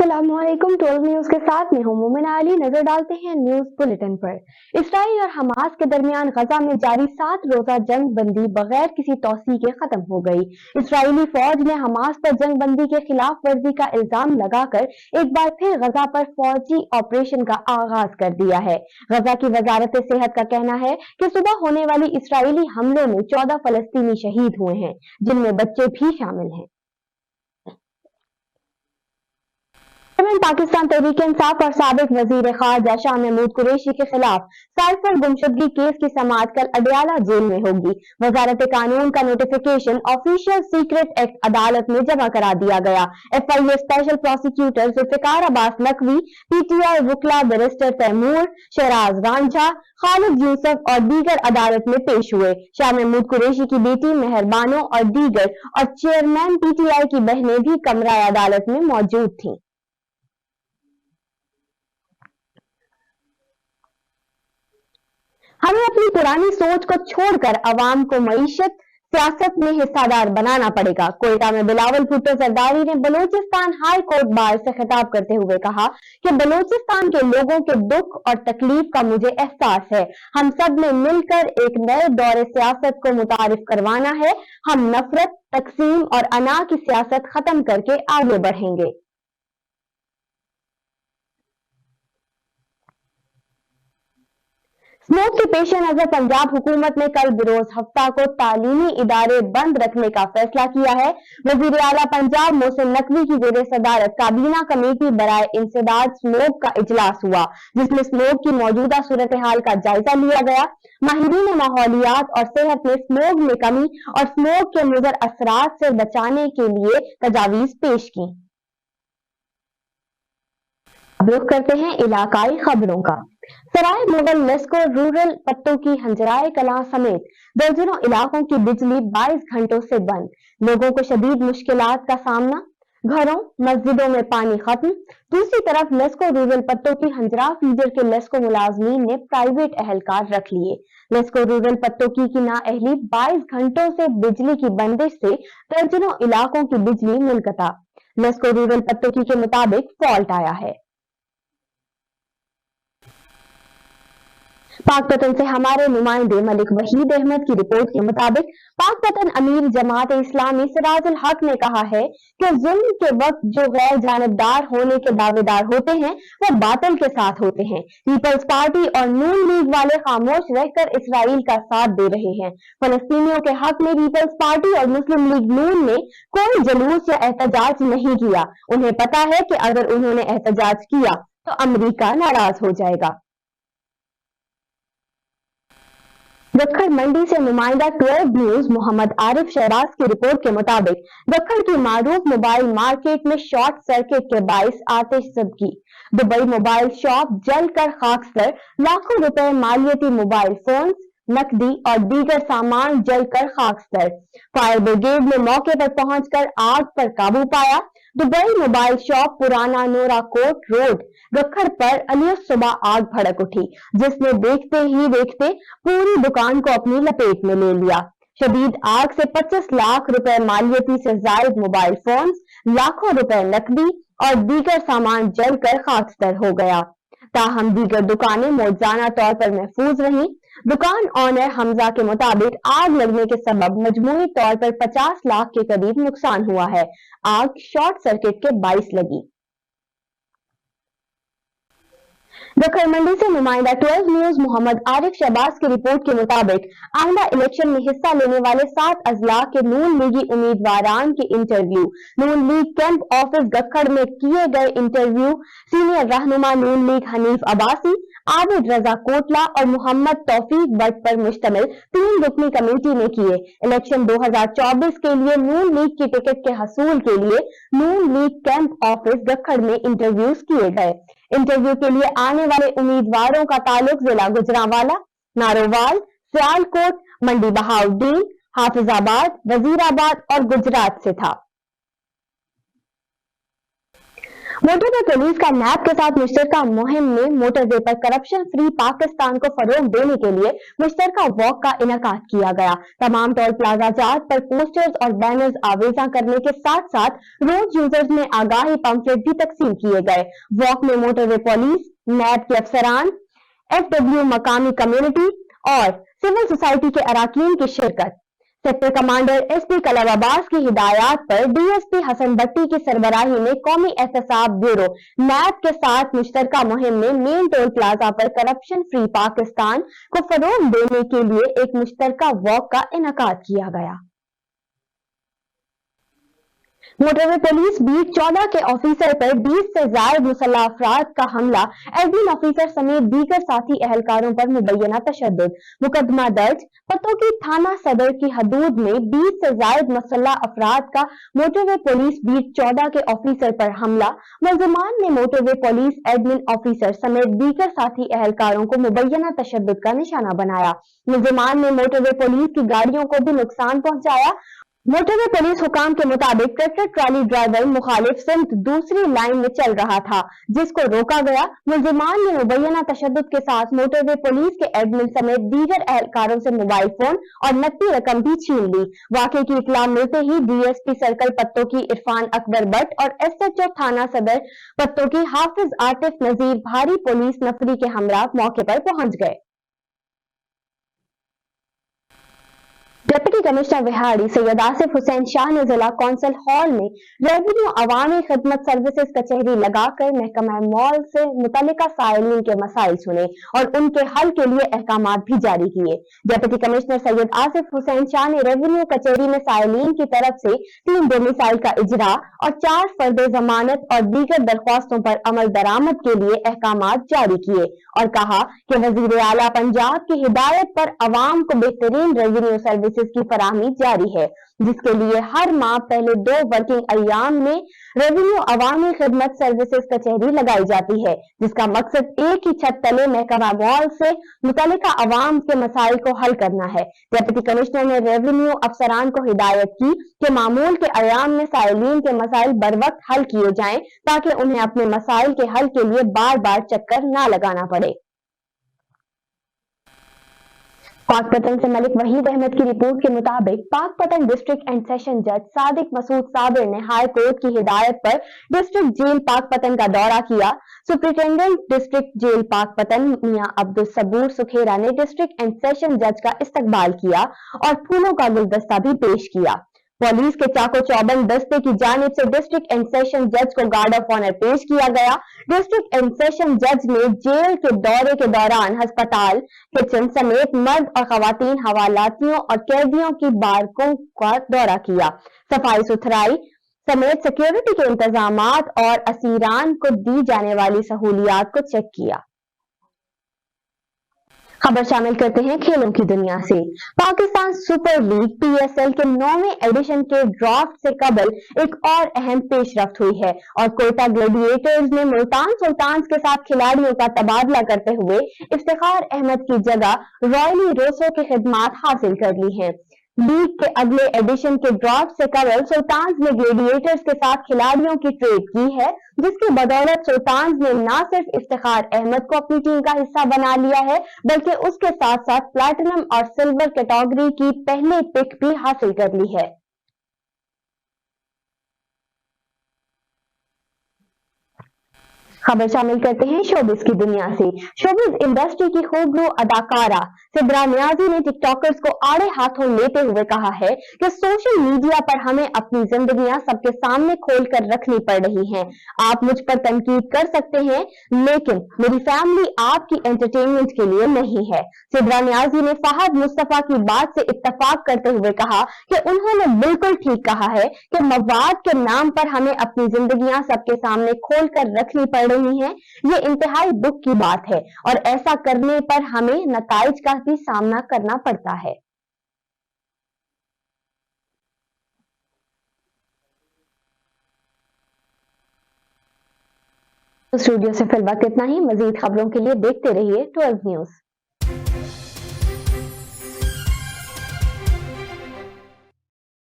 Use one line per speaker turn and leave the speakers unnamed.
अस्सलामुअलैकुम। 12 न्यूज के साथ मैं हूं मोमिना अली। नजर डालते हैं न्यूज बुलेटिन पर। इसराइल और हमास के दरमियान गजा में जारी 7 रोजा जंग बंदी बगैर किसी तौसीए के खत्म हो गई। इसराइली फौज ने हमास पर जंग बंदी के खिलाफ वर्जी का इल्जाम लगाकर एक बार फिर गजा पर फौजी ऑपरेशन का आगाज कर दिया है। गजा की वजारत सेहत का कहना है कि सुबह होने वाली इसराइली हमलों में 14 फलस्तीनी शहीद हुए हैं, जिनमें बच्चे भी शामिल हैं। पाकिस्तान तहरीक इंसाफ और साबिक वजीर खारजा शाह महमूद कुरैशी के खिलाफ साइफर गुमशुदगी केस की समाअत कल अडयाला जेल में होगी। वजारत कानून का नोटिफिकेशन ऑफिशियल सीक्रेट एक्ट अदालत में जमा करा दिया गया। FIA special prosecutor Zulfiqar Abbas Naqvi, PTI वकला बैरिस्टर तैमूर, शहराज रांझा, खालिद यूसुफ और दीगर अदालत में पेश हुए। शाह महमूद कुरैशी की बेटी मेहरबानो और दीगर और चेयरमैन PTI की बहनें भी कमरा अदालत में मौजूद थीं। हमें अपनी पुरानी सोच को छोड़कर अवाम को मईशत सियासत में हिस्सादार बनाना पड़ेगा। कोयटा में बिलावल भुट्टो जरदारी ने बलूचिस्तान हाई कोर्ट बार से खिताब करते हुए कहा कि बलूचिस्तान के लोगों के दुख और तकलीफ का मुझे एहसास है। हम सब ने मिलकर एक नए दौरे सियासत को मुतारिफ करवाना है। हम नफरत, तकसीम और अना की सियासत खत्म करके आगे बढ़ेंगे। स्मोक के पेश नजर पंजाब हुकूमत ने कल बरोज हफ्ता को तालीमी इदारे बंद रखने का फैसला किया है। वजीर आला पंजाब मोहसिन नकवी की जेर सदारत काबीना कमेटी बराए इंसदाद स्मोक का इजलास हुआ, जिसमें स्मोक की मौजूदा सूरत हाल का जायजा लिया गया। माहिरीन माहौलियात और सेहत ने स्मोक में कमी और स्मोक के मुज़र असरात से बचाने के लिए तजावीज पेश की। रुख करते हैं इलाकाई खबरों का। सराय मुगल लेस्को रूरल पट्टों की हंजराए कलां समेत दर्जनों इलाकों की बिजली 22 घंटों से बंद। लोगों को शदीद मुश्किलात का सामना। घरों मस्जिदों में पानी खत्म। दूसरी तरफ लेस्को रूरल पट्टों की हंजरा फीडर के लेस्को मुलाजमीन ने प्राइवेट अहलकार रख लिए। लेस्को रूरल पट्टों की नाअहली 22 घंटों से बिजली की बंदिश से दर्जनों इलाकों की बिजली मुनक़ता। लेस्को रूरल पट्टों के मुताबिक फॉल्ट आया है। पाकपतन से हमारे नुमाइंदे मलिक वहीद अहमद की रिपोर्ट के मुताबिक पाकपतन अमीर जमात इस्लामी सिराजुल हक ने कहा है कि जुल्म के वक्त जो गैर जानबदार होने के दावेदार होते हैं वो बातिल के साथ होते हैं। पीपल्स पार्टी और नून लीग वाले खामोश रहकर इसराइल का साथ दे रहे हैं। फलस्तीनियों के हक में पीपल्स पार्टी और मुस्लिम लीग नून ने कोई जुलूस या एहतजाज नहीं किया। उन्हें पता है कि अगर उन्होंने एहतजाज किया तो अमरीका नाराज हो जाएगा। गखड़ मंडी से नुमाइंदा 12 न्यूज मोहम्मद आरिफ शहबाज की रिपोर्ट के मुताबिक गखड़ की मारूफ मोबाइल मार्केट में शॉर्ट सर्किट के बाइस आतिशज़दगी। दुबई मोबाइल शॉप जलकर खाकसर। लाखों रुपए मालियती मोबाइल फोन, नकदी और दीगर सामान जलकर खाकसर। फायर ब्रिगेड ने मौके पर पहुंचकर आग पर काबू पाया। दुबई मोबाइल शॉप पुराना नोरा कोट रोड गखड़ पर अलियस सुबह आग भड़क उठी, जिसने देखते ही देखते पूरी दुकान को अपनी लपेट में ले लिया। शदीद आग से 25 लाख रुपए मालियती से जायद मोबाइल फोन, लाखों रुपए नकदी और दीगर सामान जलकर खाकसर हो गया। ताहम दीगर दुकानें मौजाना तौर पर महफूज रहीं। दुकान ऑनर हमजा के मुताबिक आग लगने के सबब मजमूई तौर पर 50 लाख के करीब नुकसान हुआ है। आग शॉर्ट सर्किट के बाइस लगी। गखड़ मंडी से नुमाइंदा 12 न्यूज मोहम्मद आरिफ शहबाज की रिपोर्ट के मुताबिक आइंदा इलेक्शन में हिस्सा लेने वाले 7 अजला के नून लीगी उम्मीदवारान के इंटरव्यू। नून लीग कैंप ऑफिस गखड़ में किए गए इंटरव्यू सीनियर रहनुमा नून लीग हनीफ अब्बासी, आबिद रजा कोटला और मोहम्मद तौफीक बट पर मुश्तमिल 3 रुकनी कमेटी ने किए। इलेक्शन 2024 के लिए नून लीग की टिकट के हसूल के लिए नून लीग कैंप ऑफिस गखड़ में इंटरव्यूज किए गए। इंटरव्यू के लिए आने वाले उम्मीदवारों का ताल्लुक जिला गुजरांवाला, नारोवाल, सियालकोट, मंडी बहाउद्दीन, हाफिजाबाद, वजीराबाद और गुजरात से था। मोटरवे पुलिस का नैब के साथ मुश्तरका मुहिम में मोटरवे पर करप्शन फ्री पाकिस्तान को फरोग देने के लिए मुश्तरका वॉक का इनेकाद किया गया। तमाम टोल प्लाजा जात पर पोस्टर्स और बैनर्स आवेजा करने के साथ साथ रोड यूजर्स में आगाही पंफलेट भी तकसीम किए गए। वॉक में मोटरवे पुलिस, नैब के अफसरान, FW मकामी कम्युनिटी और सिविल सोसाइटी के अराकीन की शिरकत। सेक्टर कमांडर SP कलम अब्बास की हिदायत पर DSP हसन भट्टी की सरबराही में कौमी एहतसाब ब्यूरो नैब के साथ मुश्तरका मुहिम में मेन टोल प्लाजा पर करप्शन फ्री पाकिस्तान को फरोग देने के लिए एक मुश्तरका वॉक का इनेकाद किया गया। मोटरवे पुलिस बीट 14 के ऑफिसर पर 20 से ज्यादा मुसल्लह अफराद का हमला, एडमिन ऑफिसर समेत दीगर साथी एहलकारों पर मुबैना तशद्दुद। मुकदमा दर्ज, पतोकी थाना सदर की हदूद में 20 से ज्यादा मुसल्लह अफराद का मोटरवे पुलिस बीट 14 के ऑफिसर पर हमला। मुलजमान ने मोटरवे पुलिस एडमिन ऑफिसर समेत दीगर साथी एहलकारों को मुबैना तशद्दुद का निशाना बनाया। मुलजमान ने मोटरवे पुलिस की गाड़ियों को भी नुकसान पहुंचाया। मोटरवे पुलिस हुकाम के मुताबिक ट्रैक्टर ट्राली ड्राइवर मुखालिफ सिमत दूसरी लाइन में चल रहा था, जिसको रोका गया। मुलजिमान ने मुबैना तशद्दुद के साथ मोटरवे पुलिस के एडमिन समेत दीगर एहलकारों से मोबाइल फोन और नकदी रकम भी छीन ली। वाकई की इत्तला मिलते ही DSP सर्कल पत्तोकी इरफान अकबर भट्ट और SHO थाना सदर पत्तोकी हाफिज आतिफ नजीर भारी पुलिस नफरी के हमरा मौके पर पहुंच गए। डिप्टी कमिश्नर विहाड़ी सैयद आसिफ हुसैन शाह ने जिला कौंसिल हॉल में रेवेन्यू अवामी खिदमत सर्विसेज कचहरी लगाकर महकमा मॉल से मुतल्लिका साइलिन के मसाइल सुने और उनके हल के लिए अहकामात भी जारी किए। डिप्टी कमिश्नर सैयद आसिफ हुसैन शाह ने रेवेन्यू कचहरी में साइलिन की तरफ से 3 डोमिसाइल का इजरा और 4 फर्द जमानत और दीगर दरख्वास्तों पर अमल दरामद के लिए अहकामात जारी किए और कहा कि वजीर आला पंजाब की हिदायत पर अवाम को बेहतरीन रेवेन्यू सर्विस की फराहमी जारी है, जिसके लिए हर माह पहले 2 वर्किंग अय्याम में रेवेन्यू अवामी खिदमत सर्विसेज कचहरी लगाई जाती है, जिसका मकसद एक ही छत तले महकमा मॉल से मुतल्लिका अवाम के मसाइल को हल करना है। डिप्टी कमिश्नर ने रेवेन्यू अफसरान को हिदायत की कि मामूल के अय्याम में साइलिन के मसाइल बर वक्त हल किए जाएं, ताकि उन्हें अपने मसाइल के हल के लिए बार बार चक्कर न लगाना पड़े। पाकपतन से मलिक वहीद अहमद की रिपोर्ट के मुताबिक पाकपतन डिस्ट्रिक्ट एंड सेशन जज सादिक मसूद साबिर ने हाई कोर्ट की हिदायत पर डिस्ट्रिक्ट जेल पाकपतन का दौरा किया। सुप्रिंटेंडेंट डिस्ट्रिक्ट जेल पाकपतन मियां अब्दुल सबूर सुखेरा ने डिस्ट्रिक्ट एंड सेशन जज का इस्तकबाल किया और फूलों का गुलदस्ता भी पेश किया। पुलिस के चाको चौबंद दस्ते की जानिब से डिस्ट्रिक्ट एंड सेशन जज को गार्ड ऑफ ऑनर पेश किया गया। डिस्ट्रिक्ट एंड सेशन जज ने जेल के दौरे के दौरान अस्पताल, किचन समेत मर्द और खवातीन हवालातियों और कैदियों की बारकों का दौरा किया। सफाई सुथराई समेत सिक्योरिटी के इंतजामात और असीरान को दी जाने वाली सहूलियात को चेक किया। खबर शामिल करते हैं खेलों की दुनिया से। पाकिस्तान सुपर लीग PSL के 9वें एडिशन के ड्राफ्ट से कबल एक और अहम पेशरफ्त हुई है और कोयटा ग्लेडिएटर्स ने मुल्तान सुल्तान्स के साथ खिलाड़ियों का तबादला करते हुए इफ्तिखार अहमद की जगह रॉयली रोसो की खिदमात हासिल कर ली है। लीग के अगले एडिशन के ड्राफ्ट से कबल सुल्तान्स ने ग्लेडिएटर्स के साथ खिलाड़ियों की ट्रेड की है, जिसकी बदौलत सुल्तान्स ने न सिर्फ इफ्तिखार अहमद को अपनी टीम का हिस्सा बना लिया है, बल्कि उसके साथ साथ प्लैटिनम और सिल्वर कैटेगरी की पहली पिक भी हासिल कर ली है। खबर शामिल करते हैं शोबिस की दुनिया से। शोबिस इंडस्ट्री की खूबरू अदाकारा सिद्रा नियाजी ने टिकटॉकर्स को आड़े हाथों लेते हुए कहा है कि सोशल मीडिया पर हमें अपनी जिंदगियां सबके सामने खोलकर रखनी पड़ रही हैं। आप मुझ पर तनकीद कर सकते हैं, लेकिन मेरी फैमिली आपकी एंटरटेनमेंट के लिए नहीं है। सिद्रा नियाजी ने फहद मुस्तफा की बात से इत्तफाक करते हुए कहा कि उन्होंने बिल्कुल ठीक कहा है कि मवाद के नाम पर हमें अपनी जिंदगियां सबके सामने खोलकर रखनी पड़ रही है। ये इंतहाई दुख की बात है और ऐसा करने पर हमें नताइज का भी सामना करना पड़ता है। स्टूडियो से फिलहाल इतना ही। मजीद खबरों के लिए देखते रहिए 12 न्यूज।